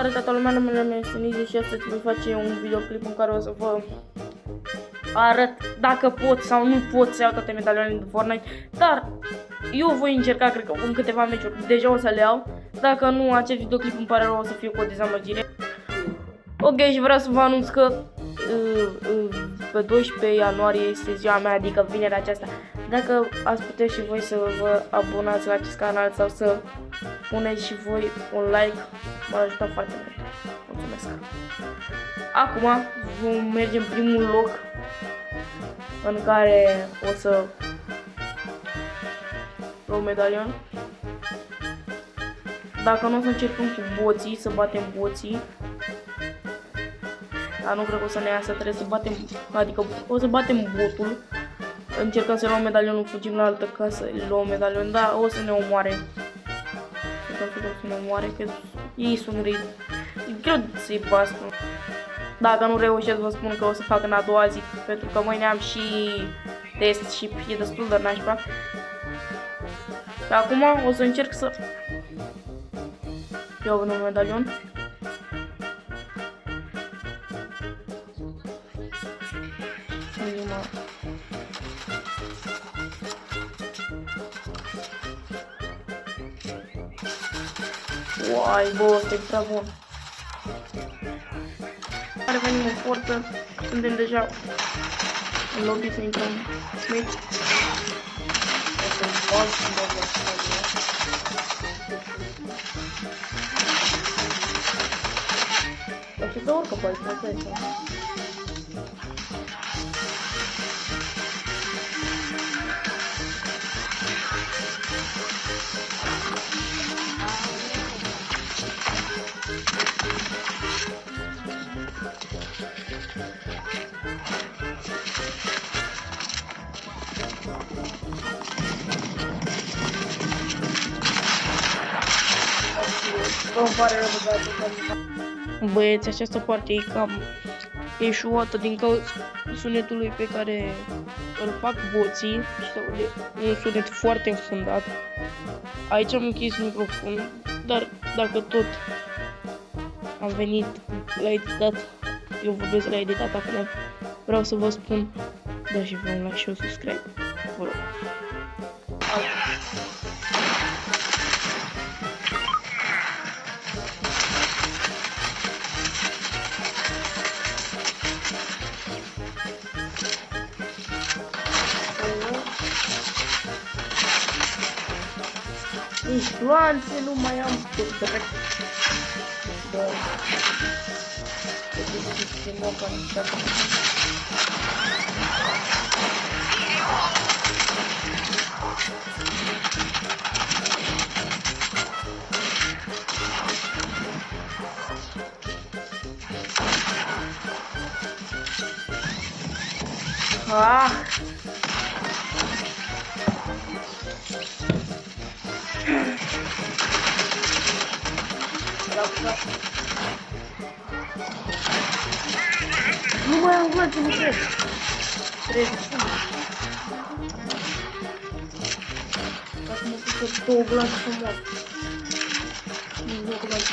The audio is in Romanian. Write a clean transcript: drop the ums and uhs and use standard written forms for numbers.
Salutare toată lumea, numele meu este Nizi și astăzi voi face un videoclip în care o să vă arăt dacă pot sau nu pot să iau toate medalioanele de Fortnite. Dar eu voi încerca, cred că în câteva meciuri deja o să le iau. Dacă nu, acest videoclip îmi pare rău, o să fie cu o dezamăgire. Ok, și vreau să vă anunț că pe 12 ianuarie este ziua mea, adică vinerea aceasta. Dacă ați putea și voi să vă abonați la acest canal sau să puneți și voi un like, m-ar ajuta foarte mult. Mulțumesc! Acum vom merge în primul loc în care o să luăm medalion. Dacă nu, o să încercăm cu boții, să batem boții. Dar nu cred că o să ne iasă, trebuie să batem, adică o să batem botul. Încercăm să luăm medalionul, fugim la altă casă, luăm medalion, dar o să ne omoare. Încercăm să ne omoare, că ei sunt răi. E greu să-i bați. Dacă nu reușesc, vă spun că o să fac în a doua zi, pentru că mâine am și test și e destul de nașpa. Și acum o să încerc să iau un medalion. Uai, bă, ăsta e prea bun. Revenim în forță, suntem deja în lobby să intrăm meci. Dar ce să urcă pe aici, băieți, această parte e cam eșuată din cauza sunetului pe care îl fac boții și un sunet foarte înfundat. Aici am închis microfonul, dar dacă tot am venit la editat, eu vorbesc la editat acum, vreau să vă spun, dați și vă un like și un subscribe, vă rog. Influanțe nu mai am pe drept. Da. Ce moca niciodată. Ah! Nu mai am glas, nu cred. Trebuie să mă pus două glase să mor. Nu, două glase.